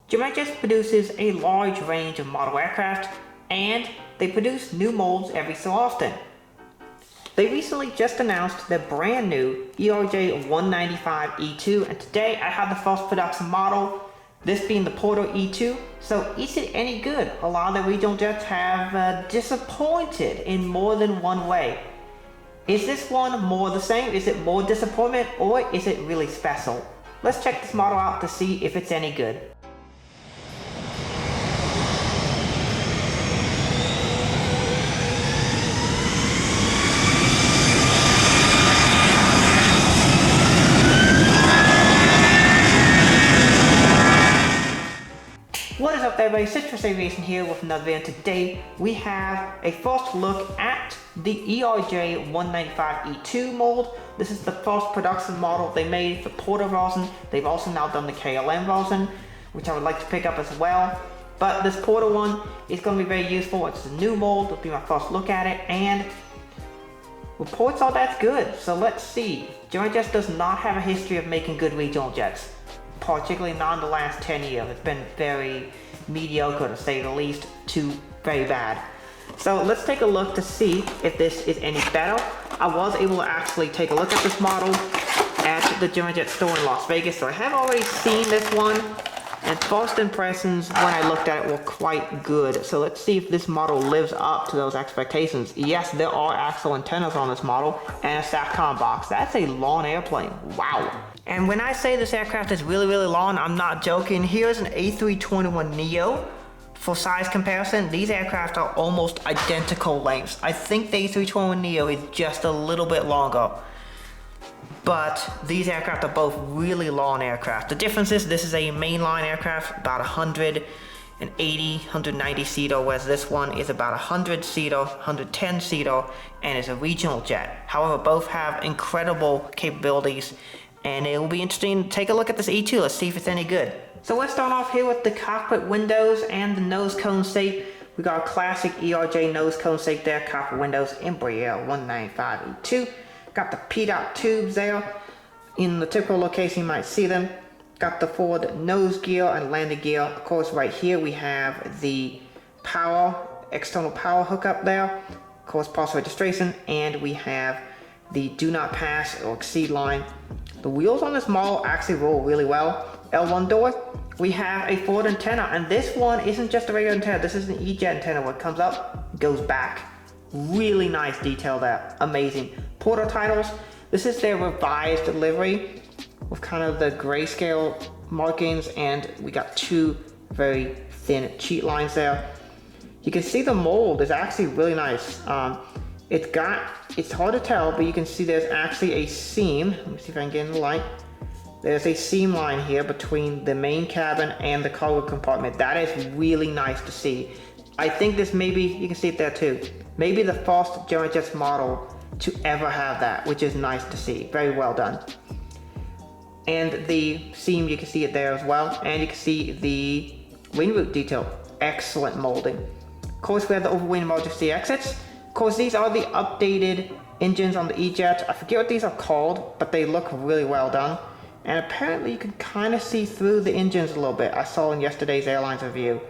Geometris produces a large range of model aircraft, and they produce new molds every so often. They recently just announced their brand new ERJ195E2, and today I have the first production model, this being the Porter E2. So is it any good? A lot of the regional jets have disappointed in more than one way. Is this one more the same? Is it more disappointment, or is it really special? Let's check this model out to see if it's any good. What is up everybody, Citrus Aviation here with another video. Today we have a first look at the ERJ195E2 mold. This is the first production model they made for Porter version. They've also now done the KLM version, which I would like to pick up as well. But this Porter one is going to be very useful. It's a new mold, it'll be my first look at it, and reports all that's good. So let's see. Geometris does not have a history of making good regional jets, particularly not in the last 10 years. It's been very mediocre, to say the least, to very bad. So let's take a look to see if this is any better. I was able to actually take a look at this model at the Geometris store in Las Vegas, so I have already seen this one, and first impressions when I looked at it were quite good. So let's see if this model lives up to those expectations. Yes, there are actual antennas on this model and a SATCOM box. That's a long airplane. Wow. And when I say this aircraft is really long, I'm not joking. Here's an A321neo. For size comparison, these aircraft are almost identical lengths. I think the A321neo is just a little bit longer, but these aircraft are both really long aircraft. The difference is this is a mainline aircraft, about 180, 190 seater, whereas this one is about 100 seater, 110 seater, and is a regional jet. However, both have incredible capabilities, and it will be interesting to take a look at this E2. Let's see if it's any good. So let's start off here with the cockpit windows and the nose cone shape. We got a classic ERJ nose cone shape there, cockpit windows, Embraer 195E2. Got the PDOT tubes there. In the typical location you might see them. Got the forward nose gear and landing gear. Of course, right here we have the external power hookup there. Of course, parcel registration, and we have the do not pass or exceed line. The wheels on this model actually roll really well. L1 door, we have a forward antenna, and this one isn't just a regular antenna. This is an E-jet antenna. What comes up goes back. Really nice detail there. Amazing. Porter titles, this is their revised livery with kind of the grayscale markings, and we got two very thin cheat lines there. You can see the mold is actually really nice. It's hard to tell, but you can see there's actually a seam. Let me see if I can get in the light. There's a seam line here between the main cabin and the cargo compartment. That is really nice to see. I think this maybe, you can see it there too, maybe the first Geometris model to ever have that, which is nice to see. Very well done. And the seam, you can see it there as well. And you can see the wing root detail. Excellent molding. Of course, we have the overwing emergency exits. Of course, these are the updated engines on the E-Jet. I forget what these are called, but they look really well done. And apparently you can kind of see through the engines a little bit. I saw in yesterday's airlines review.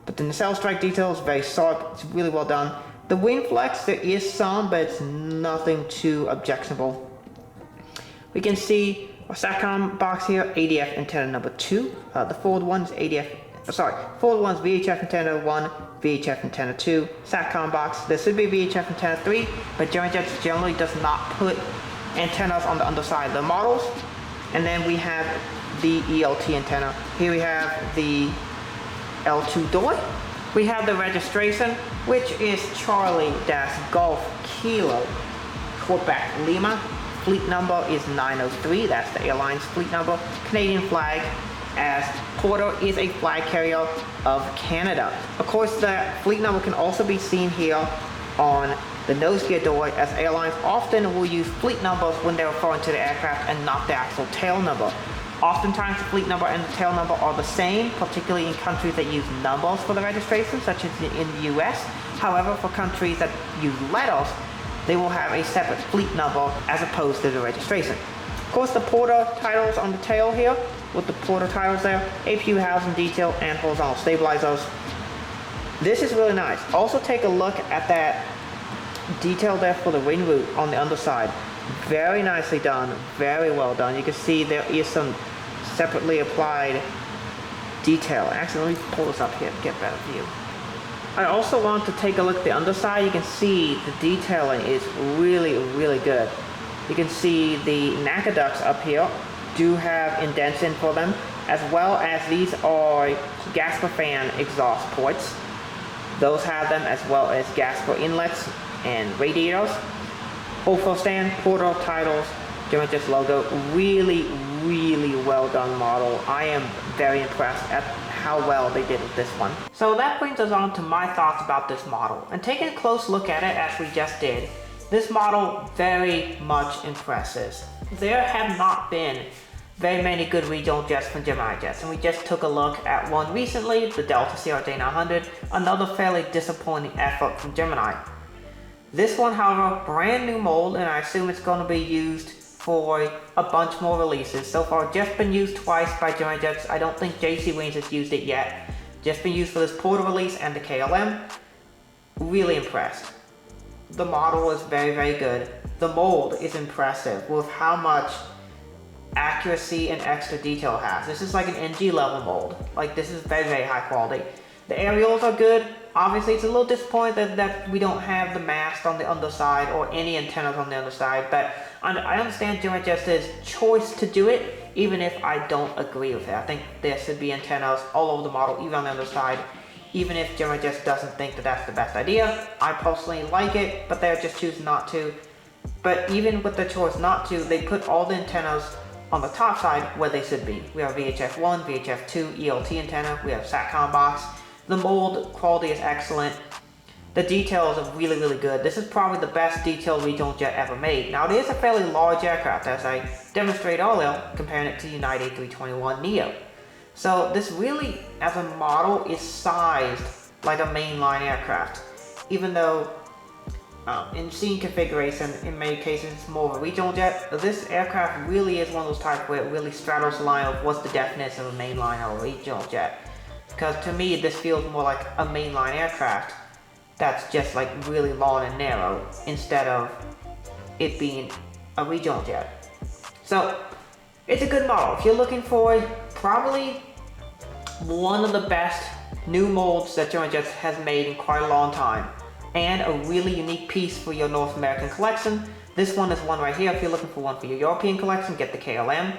But the nacelle strike detail is very sharp. It's really well done. The wing flex, there is some, but it's nothing too objectionable. We can see a SATCOM box here, ADF antenna number 2. The forward one is forward one is VHF antenna 1, VHF antenna 2. SATCOM box, there should be VHF antenna 3, but Geometris generally does not put antennas on the underside of the models. And then we have the ELT antenna. Here we have the L2 door. We have the registration, which is Charlie-Golf Kilo Quebec Lima. Fleet number is 903. That's the airline's fleet number. Canadian flag, as Porter is a flag carrier of Canada. Of course, the fleet number can also be seen here on the nose gear door, as airlines often will use fleet numbers when they're referring to the aircraft and not the actual tail number. Oftentimes the fleet number and the tail number are the same, particularly in countries that use numbers for the registration, such as in the US. However, for countries that use letters, they will have a separate fleet number as opposed to the registration. Of course, the Porter titles on the tail here with the portal titles there, APU housing detail, and horizontal stabilizers. This is really nice. Also take a look at that detail there for the wing root on the underside. Very nicely done, very well done. You can see there is some separately applied detail. Actually, let me pull this up here to get a better view. I also want to take a look at the underside. You can see the detailing is really, really good. You can see the NACA ducts up here do have indents in for them, as well as these are Gasper fan exhaust ports. Those have them, as well as Gasper inlets and radiators. Full stand, portal titles, German-Jets logo. Really, really well done model. I am very impressed at how well they did with this one. So that brings us on to my thoughts about this model. And taking a close look at it as we just did, this model very much impresses. There have not been very many good regional jets from Gemini Jets, and we just took a look at one recently, the Delta CRJ900, another fairly disappointing effort from Gemini. This one, however, brand new mold, and I assume it's going to be used for a bunch more releases. So far, just been used twice by Gemini Jets. I don't think JC Wings has used it yet. Just been used for this portal release and the KLM. Really impressed. The model is very, very good. The mold is impressive with how much accuracy and extra detail it has. This is like an NG level mold. Like, this is very, very high quality. The aerials are good. Obviously, it's a little disappointing that we don't have the mast on the underside or any antennas on the underside, but I understand Gemini Jets' choice to do it, even if I don't agree with it. I think there should be antennas all over the model, even on the underside, even if Gemini Jets doesn't think that that's the best idea. I personally like it, but they're just choosing not to. But even with the choice not to, they put all the antennas on the top side where they should be. We have VHF 1, VHF 2, ELT antenna, we have SATCOM box. The mold quality is excellent. The details are really, really good. This is probably the best detailed regional jet ever made. Now, it is a fairly large aircraft, as I demonstrated earlier, comparing it to the United A321neo. So this really, as a model, is sized like a mainline aircraft. Even though in scene configuration, in many cases, it's more of a regional jet, this aircraft really is one of those types where it really straddles the line of what's the definition of a mainline or a regional jet. Because to me, this feels more like a mainline aircraft that's just like really long and narrow, instead of it being a regional jet. So it's a good model. If you're looking for probably one of the best new molds that Gemini Jets has made in quite a long time, and a really unique piece for your North American collection, this one is one right here. If you're looking for one for your European collection, get the KLM.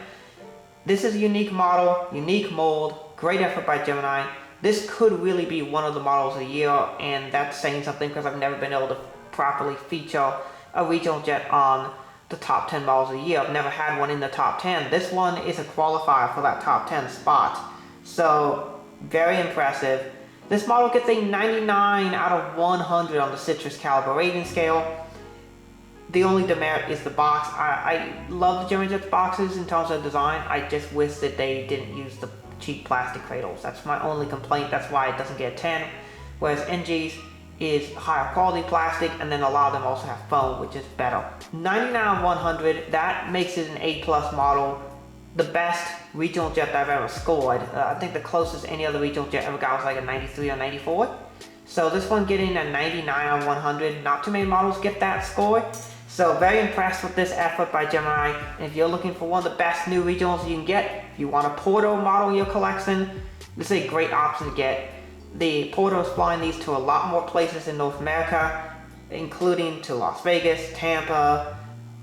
This is a unique model, unique mold, great effort by Gemini. This could really be one of the models of the year, and that's saying something because I've never been able to properly feature a regional jet on the top 10 models of the year. I've never had one in the top 10. This one is a qualifier for that top 10 spot. So, very impressive. This model gets a 99 out of 100 on the Citrus Caliber rating scale. The only demerit is the box. I love the Gemini Jets boxes in terms of design. I just wish that they didn't use the cheap plastic cradles. That's my only complaint. That's why it doesn't get a 10. Whereas NG's is higher quality plastic, and then a lot of them also have foam, which is better. 99 out of 100, that makes it an A+ model. The best regional jet that I've ever scored. I think the closest any other regional jet ever got was like a 93 or 94. So this one getting a 99 out of 100, not too many models get that score. So very impressed with this effort by Gemini. And if you're looking for one of the best new regionals you can get, if you want a Porto model in your collection, this is a great option to get. The Porto is flying these to a lot more places in North America, including to Las Vegas, Tampa,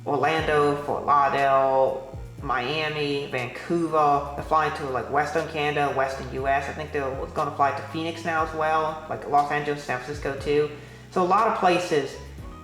Orlando, Fort Lauderdale, Miami, Vancouver. They're flying to like Western Canada, Western US. I think they're going to fly to Phoenix now as well, like Los Angeles, San Francisco too. So a lot of places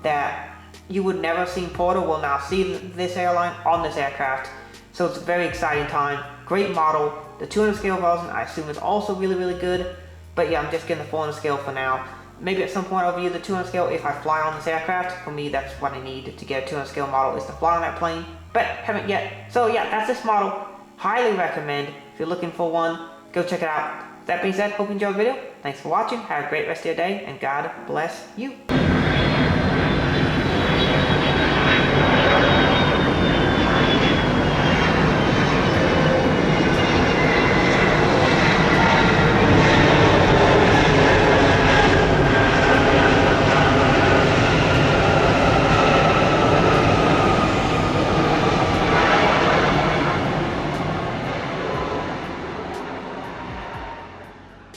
that you would never have seen Porto will now see this airline on this aircraft. So it's a very exciting time. Great model. The 200 scale version I assume is also really, really good. But yeah, I'm just getting the 400 scale for now. Maybe at some point I'll view the 200 scale if I fly on this aircraft. For me, that's what I need to get a 200 scale model, is to fly on that plane. But haven't yet. So yeah, that's this model. Highly recommend. If you're looking for one, go check it out. That being said, hope you enjoyed the video. Thanks for watching. Have a great rest of your day, and God bless you.